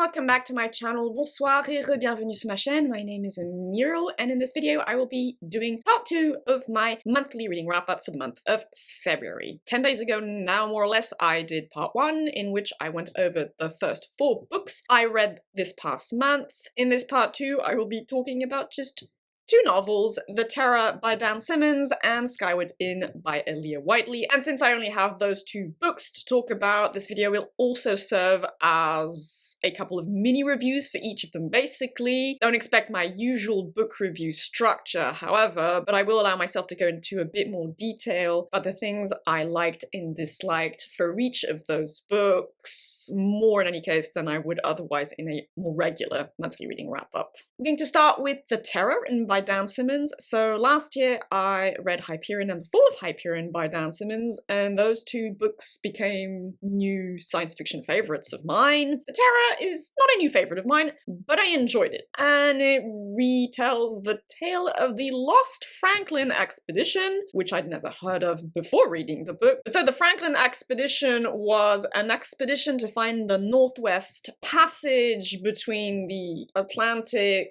welcome back to my channel. Bonsoir et re-bienvenue sur ma chaîne. My name is Muriel, and in this video I will be doing part 2 of my monthly reading wrap-up for the month of February. 10 days ago now, more or less, I did part 1, in which I went over the first 4 books I read this past month. In this part 2, I will be talking about just 2 novels, The Terror by Dan Simmons and Skyward by Aliya Whiteley. And since I only have those 2 books to talk about, this video will also serve as a couple of mini reviews for each of them basically. Don't expect my usual book review structure, however, but I will allow myself to go into a bit more detail about the things I liked and disliked for each of those books, more in any case than I would otherwise in a more regular monthly reading wrap-up. I'm going to start with The Terror by Dan Simmons. So last year I read Hyperion and the Fall of Hyperion by Dan Simmons, and those 2 books became new science fiction favorites of mine. The Terror is not a new favorite of mine, but I enjoyed it. And it retells the tale of the Lost Franklin expedition, which I'd never heard of before reading the book. So the Franklin expedition was an expedition to find the Northwest Passage between the Atlantic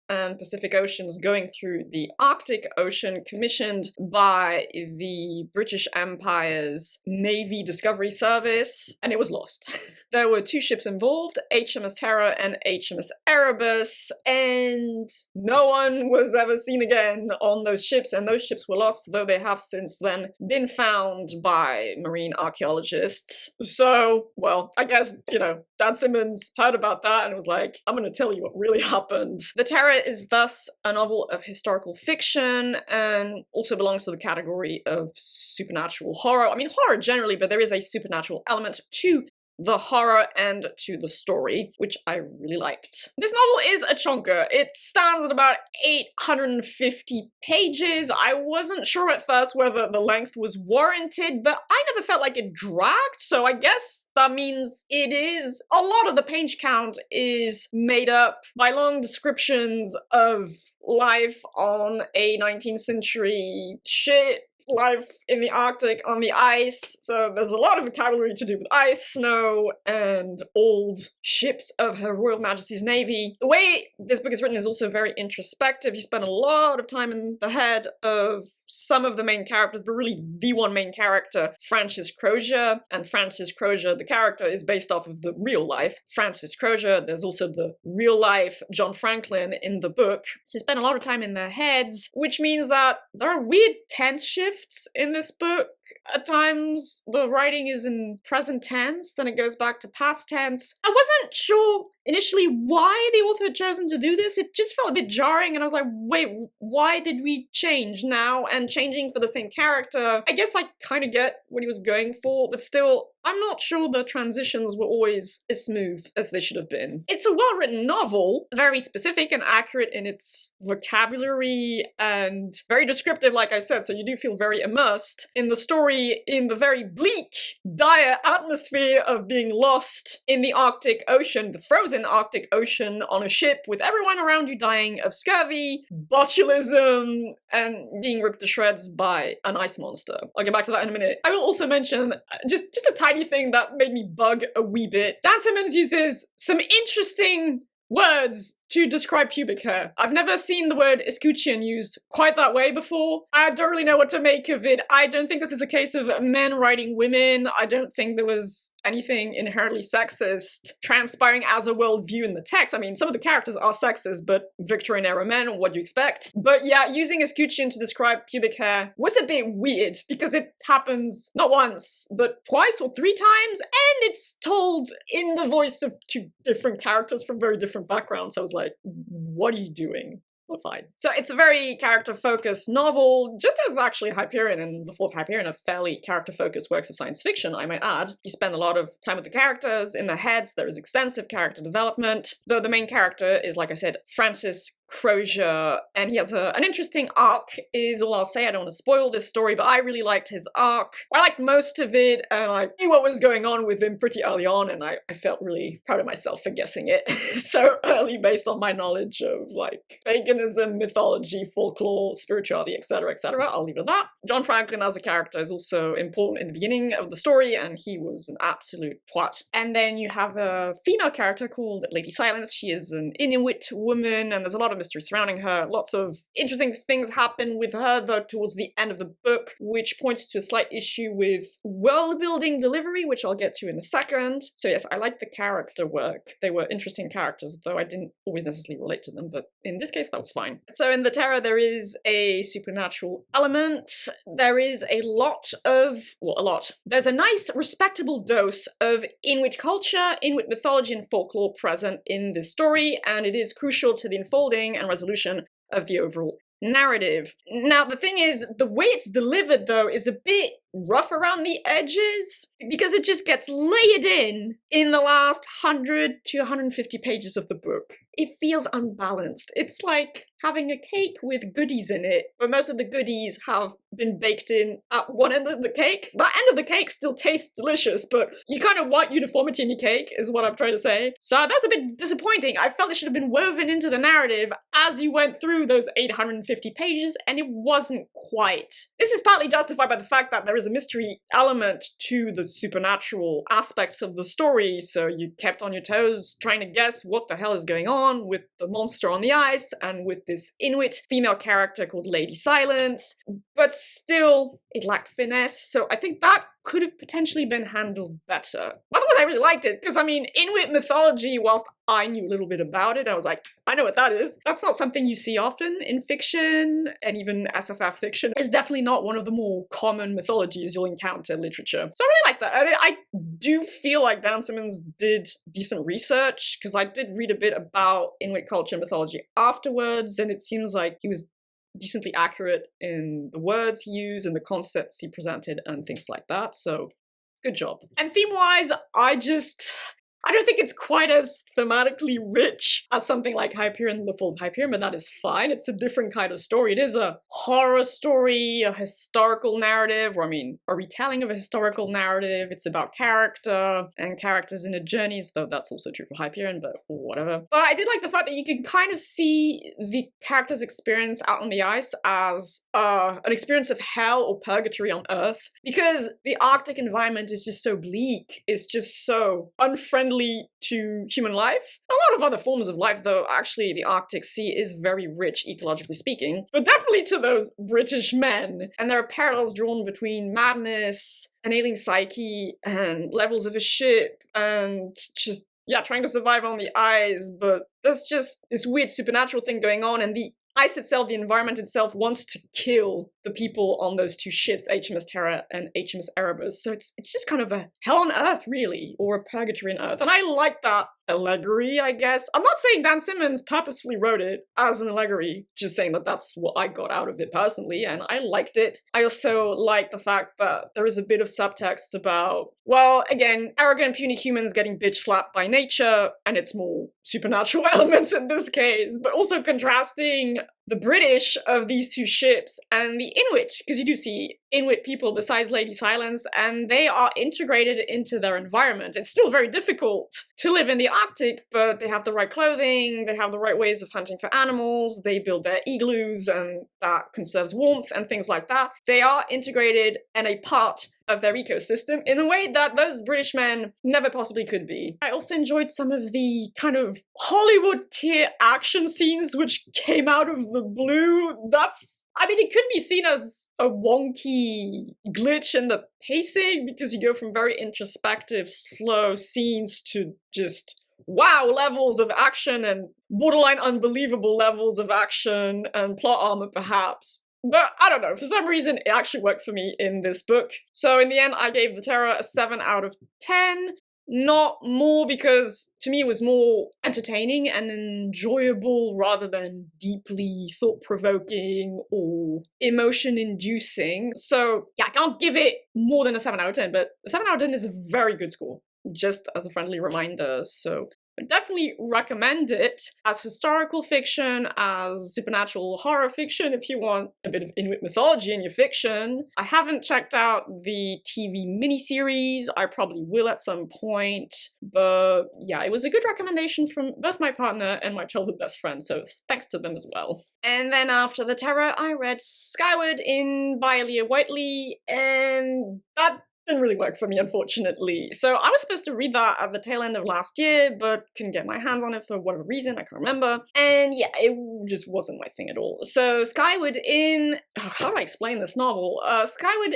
and Pacific Oceans going through the Arctic Ocean, commissioned by the British Empire's Navy Discovery Service, and it was lost. There were 2 ships involved, HMS Terror and HMS Erebus, and no one was ever seen again on those ships, and those ships were lost, though they have since then been found by marine archaeologists. So, well, I guess, you know, Dan Simmons heard about that and was like, I'm gonna tell you what really happened. The Terror is thus a novel of historical fiction and also belongs to the category of supernatural horror. I mean, horror generally, but there is a supernatural element to the horror and to the story, which I really liked. This novel is a chonker. It stands at about 850 pages. I wasn't sure at first whether the length was warranted, but I never felt like it dragged, so I guess that means it is. A lot of the page count is made up by long descriptions of life on a 19th century ship, life in the Arctic on the ice, so there's a lot of vocabulary to do with ice, snow, and old ships of Her Royal Majesty's Navy. The way this book is written is also very introspective. You spend a lot of time in the head of some of the main characters, but really the one main character, Francis Crozier. And Francis Crozier, the character, is based off of the real life Francis Crozier. There's also the real life John Franklin in the book. So you spend a lot of time in their heads, which means that there are weird tense shifts in this book. At times, the writing is in present tense, then it goes back to past tense. I wasn't sure initially why the author had chosen to do this. It just felt a bit jarring, and I was like, wait, why did we change now? And changing for the same character, I guess I kind of get what he was going for, but still, I'm not sure the transitions were always as smooth as they should have been. It's a well-written novel, very specific and accurate in its vocabulary, and very descriptive, like I said, so you do feel very immersed in the story, in the very bleak, dire atmosphere of being lost in the Arctic Ocean, the frozen Arctic Ocean, on a ship with everyone around you dying of scurvy, botulism, and being ripped to shreds by an ice monster. I'll get back to that in a minute. I will also mention just a tiny thing that made me bug a wee bit. Dan Simmons uses some interesting words to describe pubic hair. I've never seen the word escutcheon used quite that way before. I don't really know what to make of it. I don't think this is a case of men writing women. I don't think there was anything inherently sexist transpiring as a worldview in the text. I mean, some of the characters are sexist, but Victorian era men, what do you expect? But yeah, using escutcheon to describe pubic hair was a bit weird because it happens not once, but twice or 3 times, and it's told in the voice of 2 different characters from very different backgrounds. I was like, what are you doing? Well, fine. So it's a very character-focused novel, just as actually Hyperion and The Fall of Hyperion are fairly character-focused works of science fiction, I might add. You spend a lot of time with the characters, in their heads, there is extensive character development, though the main character is, like I said, Francis Crozier, and he has an interesting arc, is all I'll say. I don't want to spoil this story, but I really liked his arc. I liked most of it, and I knew what was going on with him pretty early on, and I felt really proud of myself for guessing it so early based on my knowledge of, like, paganism, mythology, folklore, spirituality, etc., etc. I'll leave it at that. John Franklin as a character is also important in the beginning of the story, and he was an absolute twat. And then you have a female character called Lady Silence. She is an Inuit woman, and there's a lot of mystery surrounding her. Lots of interesting things happen with her, though, towards the end of the book, which points to a slight issue with world-building delivery, which I'll get to in a second. So yes, I like the character work. They were interesting characters, though I didn't always necessarily relate to them, but in this case, that was fine. So in the Terror, there is a supernatural element. There is a lot of, well, a lot. There's a nice, respectable dose of Inuit culture, Inuit mythology, and folklore present in this story, and it is crucial to the unfolding and resolution of the overall narrative. Now, the thing is, the way it's delivered, though, is a bit rough around the edges, because it just gets layered in the last 100 to 150 pages of the book. It feels unbalanced. It's like having a cake with goodies in it, but most of the goodies have been baked in at one end of the cake. That end of the cake still tastes delicious, but you kind of want uniformity in your cake, is what I'm trying to say. So that's a bit disappointing. I felt it should have been woven into the narrative as you went through those 850 pages, and it wasn't quite. This is partly justified by the fact that there is a mystery element to the supernatural aspects of the story, so you kept on your toes trying to guess what the hell is going on with the monster on the ice and with this Inuit female character called Lady Silence, but still it lacked finesse, so I think that could have potentially been handled better. Otherwise, I really liked it, because I mean, Inuit mythology, whilst I knew a little bit about it, I was like, I know what that is. That's not something you see often in fiction, and even SFF fiction. It's definitely not one of the more common mythologies you'll encounter in literature. So I really like that. And I do feel like Dan Simmons did decent research, because I did read a bit about Inuit culture and mythology afterwards, and it seems like he was decently accurate in the words he used and the concepts he presented and things like that, so good job. And theme-wise, I don't think it's quite as thematically rich as something like Hyperion, The Fall of Hyperion, but that is fine. It's a different kind of story. It is a horror story, a historical narrative, or I mean, a retelling of a historical narrative. It's about character and characters in the journeys, though that's also true for Hyperion, but whatever. But I did like the fact that you can kind of see the character's experience out on the ice as an experience of hell or purgatory on Earth, because the Arctic environment is just so bleak. It's just so unfriendly to human life. A lot of other forms of life, though. Actually, the Arctic Sea is very rich, ecologically speaking, but definitely to those British men. And there are parallels drawn between madness, an alien psyche, and levels of a ship, and just, yeah, trying to survive on the ice, but there's just this weird supernatural thing going on, and the ice itself, the environment itself, wants to kill the people on those two ships, HMS Terror and HMS Erebus. So it's just kind of a hell on Earth, really, or a purgatory on Earth. And I like that allegory, I guess. I'm not saying Dan Simmons purposefully wrote it as an allegory, just saying that that's what I got out of it personally, and I liked it. I also like the fact that there is a bit of subtext about, well, again, arrogant, puny humans getting bitch slapped by nature, and it's more supernatural elements in this case, but also contrasting the British of these two ships and the Inuit, because you do see Inuit people besides Lady Silence, and they are integrated into their environment. It's still very difficult to live in the Arctic, but they have the right clothing, they have the right ways of hunting for animals, they build their igloos, and that conserves warmth and things like that. They are integrated and a part of their ecosystem in a way that those British men never possibly could be. I also enjoyed some of the kind of Hollywood tier action scenes which came out of the blue. I mean, it could be seen as a wonky glitch in the pacing, because you go from very introspective, slow scenes to just wow levels of action and borderline unbelievable levels of action and plot armor, perhaps. But I don't know, for some reason it actually worked for me in this book. So in the end, I gave The Terror a 7 out of 10. Not more, because to me it was more entertaining and enjoyable rather than deeply thought-provoking or emotion-inducing. So yeah, I can't give it more than a 7 out of 10, but a 7 out of 10 is a very good score, just as a friendly reminder. So I definitely recommend it as historical fiction, as supernatural horror fiction if you want a bit of Inuit mythology in your fiction. I haven't checked out the TV miniseries. I probably will at some point, but yeah, it was a good recommendation from both my partner and my childhood best friend, so thanks to them as well. And then after the terror, I read Skyward by Aliya Whiteley, and that didn't really work for me, unfortunately. So I was supposed to read that at the tail end of last year, but couldn't get my hands on it for whatever reason, I can't remember. And yeah, it just wasn't my thing at all. So Skyward how do I explain this novel? Skyward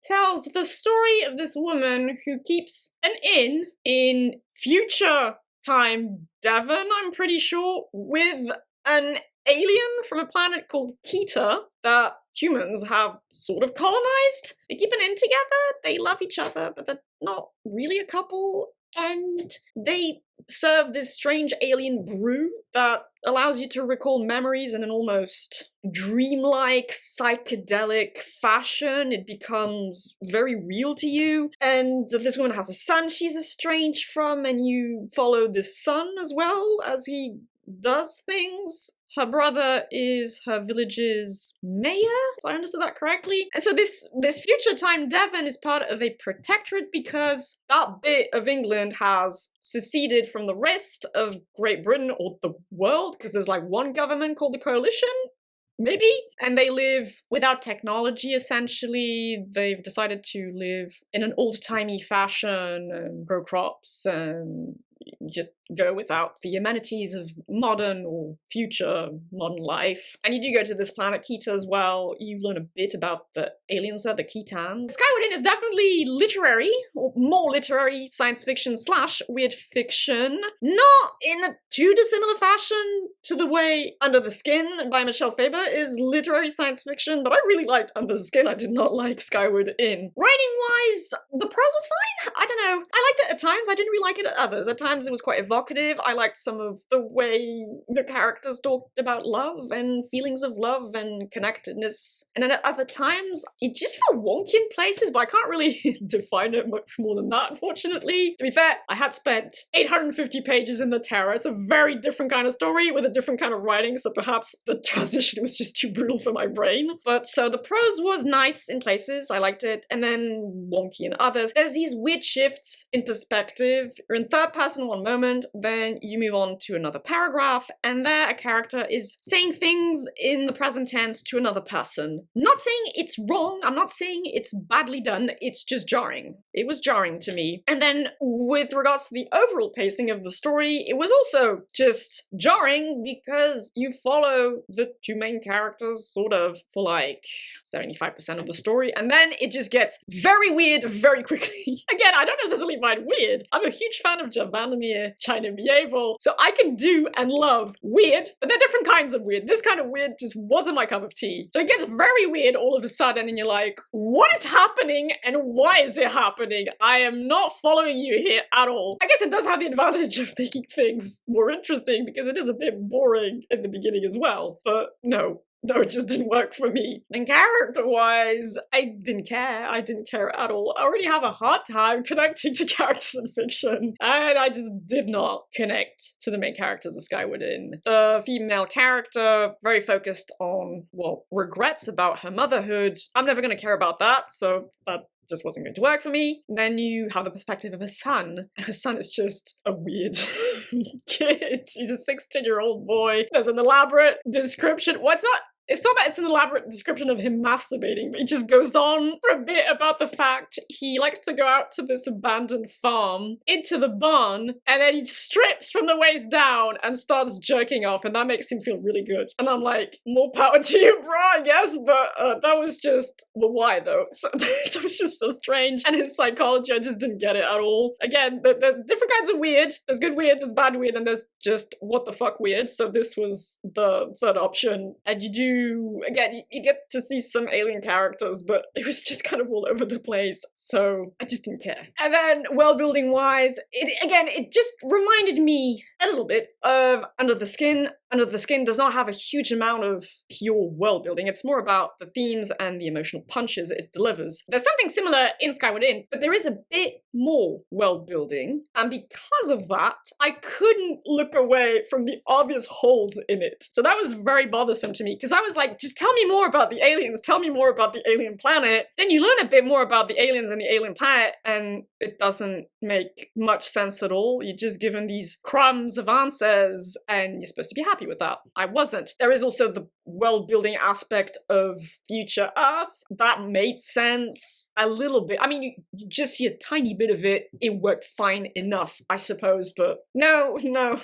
tells the story of this woman who keeps an inn in future time Devon, I'm pretty sure, with an alien from a planet called Keter that humans have sort of colonized. They keep an inn together, they love each other, but they're not really a couple, and they serve this strange alien brew that allows you to recall memories in an almost dreamlike, psychedelic fashion. It becomes very real to you. And this woman has a son she's estranged from, and you follow this son as well as he does things. Her brother is her village's mayor, if I understood that correctly. And so this future time Devon is part of a protectorate because that bit of England has seceded from the rest of Great Britain or the world, because there's like one government called the Coalition, maybe? And they live without technology, essentially. They've decided to live in an old-timey fashion and grow crops and just go without the amenities of modern or future modern life. And you do go to this planet Keter as well. You learn a bit about the aliens there, the Ketans. Skyward is definitely literary, or more literary science fiction / weird fiction. Not in a too dissimilar fashion to the way Under the Skin by Michelle Faber is literary science fiction, but I really liked Under the Skin. I did not like Skyward. Writing-wise, the prose was fine. I don't know. I liked it at times. I didn't really like it at others. At times it was quite evocative. I liked some of the way the characters talked about love and feelings of love and connectedness. And then at other times, it just felt wonky in places, but I can't really define it much more than that, unfortunately. To be fair, I had spent 850 pages in The Terror. It's a very different kind of story with a different kind of writing, so perhaps the transition was just too brutal for my brain. But so the prose was nice in places, I liked it, and then wonky in others. There's these weird shifts in perspective. You're in third person one moment, then you move on to another paragraph, and there a character is saying things in the present tense to another person. Not saying it's wrong, I'm not saying it's badly done, it's just jarring. It was jarring to me. And then with regards to the overall pacing of the story, it was also just jarring because you follow the two main characters sort of for like 75% of the story, and then it just gets very weird very quickly. Again, I don't necessarily find weird. I'm a huge fan of Javanimir, China Medieval, so I can do and love weird, but they're different kinds of weird. This kind of weird just wasn't my cup of tea. So it gets very weird all of a sudden, and you're like, what is happening and why is it happening? I am not following you here at all. I guess it does have the advantage of making things more interesting because it is a bit boring in the beginning as well, but no, it just didn't work for me. And character-wise, I didn't care. I didn't care at all. I already have a hard time connecting to characters in fiction, and I just did not connect to the main characters of Skyward Inn. The female character, very focused on, well, regrets about her motherhood. I'm never going to care about that, so that just wasn't going to work for me. And then you have the perspective of her son, and her son is just a weird kid. He's a 16-year-old boy. There's an elaborate description. It's not that it's an elaborate description of him masturbating, but it just goes on for a bit about the fact he likes to go out to this abandoned farm, into the barn, and then he strips from the waist down and starts jerking off, and that makes him feel really good. And I'm like, more power to you, bro, I guess, but that was just the why, though. So that was just so strange. And his psychology, I just didn't get it at all. Again, the different kinds of weird. There's good weird, there's bad weird, and there's just what the fuck weird. So this was the third option. And again, you get to see some alien characters, but it was just kind of all over the place, so I just didn't care. And then, world-building wise, it just reminded me a little bit of Under the Skin. Under the Skin does not have a huge amount of pure world building. It's more about the themes and the emotional punches it delivers. There's something similar in Skyward, but there is a bit more world building, and because of that, I couldn't look away from the obvious holes in it. So that was very bothersome to me, because I was like, just tell me more about the aliens, tell me more about the alien planet. Then you learn a bit more about the aliens and the alien planet, and it doesn't make much sense at all. You're just given these crumbs of answers, and you're supposed to be happy with that. I wasn't. There is also the world-building aspect of future Earth. That made sense a little bit. I mean, you just see a tiny bit of it. It worked fine enough, I suppose, but no,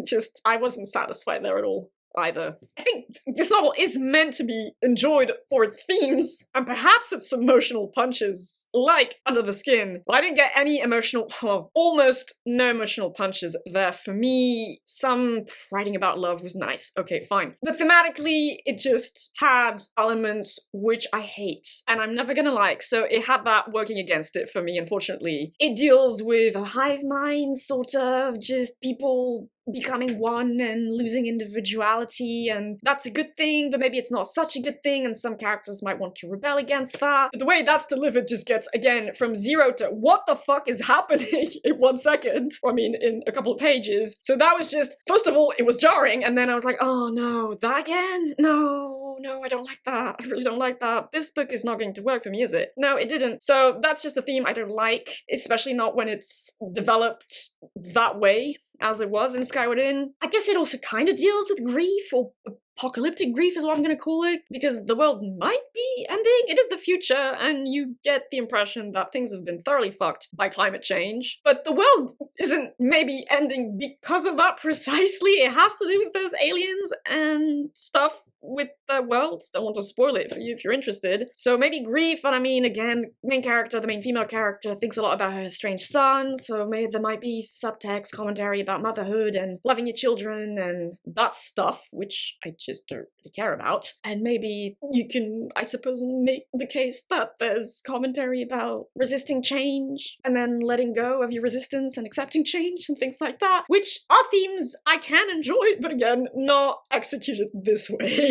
just I wasn't satisfied there at all either. I think this novel is meant to be enjoyed for its themes and perhaps its emotional punches, like Under the Skin. But I didn't get any emotional, well, almost no emotional punches there for me. Some writing about love was nice, okay, fine. But thematically, it just had elements which I hate and I'm never gonna like, so it had that working against it for me, unfortunately. It deals with a hive mind, sort of, just people becoming one and losing individuality, and that's a good thing, but maybe it's not such a good thing, and some characters might want to rebel against that. But the way that's delivered just gets, again, from 0 to what the fuck is happening in 1 second. I mean, in a couple of pages. So that was just, first of all, it was jarring, and then I was like, oh no, that again? No, I don't like that. I really don't like that. This book is not going to work for me, is it? No, it didn't. So that's just a theme I don't like, especially not when it's developed that way, as it was in Skyward. I guess it also kind of deals with grief, or apocalyptic grief is what I'm going to call it, because the world might be ending. It is the future, and you get the impression that things have been thoroughly fucked by climate change. But the world isn't maybe ending because of that precisely. It has to do with those aliens and stuff with the world. Don't want to spoil it for you if you're interested. So maybe grief, and I mean, again, the main female character thinks a lot about her estranged son, so maybe there might be subtext commentary about motherhood and loving your children and that stuff, which I just don't really care about. And maybe you can, I suppose, make the case that there's commentary about resisting change and then letting go of your resistance and accepting change and things like that, which are themes I can enjoy, but again, not executed this way.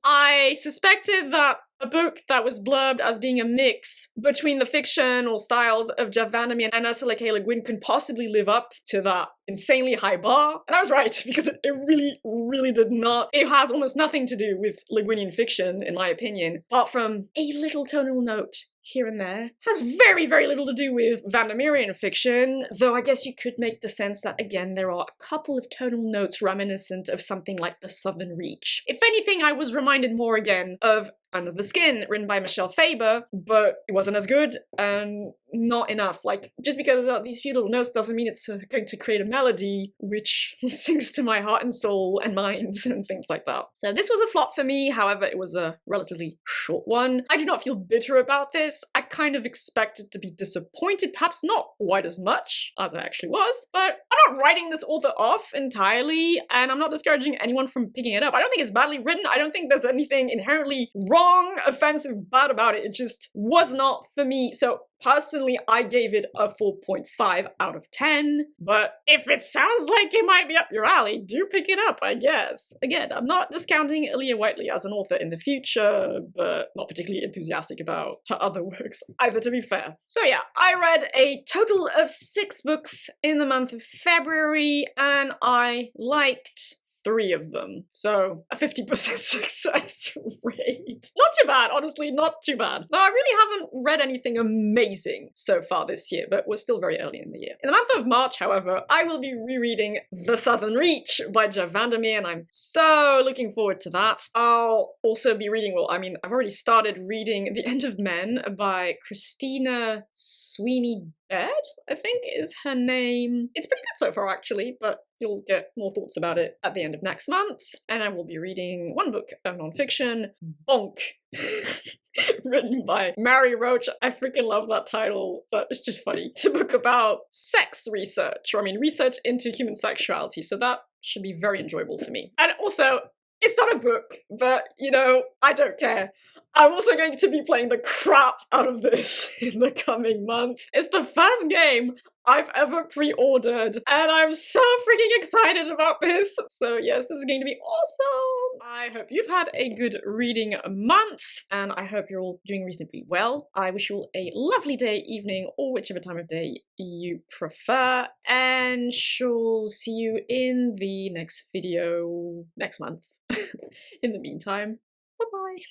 I suspected that a book that was blurbed as being a mix between the fictional styles of Jeff Vandermeer and Ursula K. Le Guin could possibly live up to that insanely high bar. And I was right, because it really did not. It has almost nothing to do with Le Guinian fiction, in my opinion, apart from a little tonal note here and there. Has very little to do with Vandermeerian fiction, though I guess you could make the sense that, again, there are a couple of tonal notes reminiscent of something like The Southern Reach. If anything, I was reminded more again of Under the Skin, written by Michelle Faber, but it wasn't as good, and not enough. Like, just because these few little notes doesn't mean it's going to create a melody which sings to my heart and soul and mind and things like that. So this was a flop for me, however, it was a relatively short one. I do not feel bitter about this. I kind of expected to be disappointed, perhaps not quite as much as I actually was, but I'm not writing this author off entirely, and I'm not discouraging anyone from picking it up. I don't think it's badly written. I don't think there's anything inherently wrong, offensive, bad about it. It just was not for me. So personally, I gave it a 4.5 out of 10, but if it sounds like it might be up your alley, do pick it up, I guess. Again, I'm not discounting Aliya Whiteley as an author in the future, but not particularly enthusiastic about her other works either, to be fair. So yeah, I read a total of 6 books in the month of February, and I liked 3 of them. So a 50% success rate. Not too bad, honestly, not too bad. Though I really haven't read anything amazing so far this year, but we're still very early in the year. In the month of March, however, I will be rereading The Southern Reach by Jeff Vandermeer, and I'm so looking forward to that. I'll also be reading, well, I mean, I've already started reading The End of Men by Christina Sweeney Baird, I think is her name. It's pretty good so far, actually, but you'll get more thoughts about it at the end of next month. And I will be reading 1 book of nonfiction, Bonk, written by Mary Roach. I freaking love that title, but it's just funny. It's a book about sex research, or I mean research into human sexuality, so that should be very enjoyable for me. And also, it's not a book, but, you know, I don't care. I'm also going to be playing the crap out of this in the coming month. It's the first game I've ever pre-ordered, and I'm so freaking excited about this. So yes, this is going to be awesome. I hope you've had a good reading month, and I hope you're all doing reasonably well. I wish you all a lovely day, evening, or whichever time of day you prefer, and shall see you in the next video next month. In the meantime, bye-bye.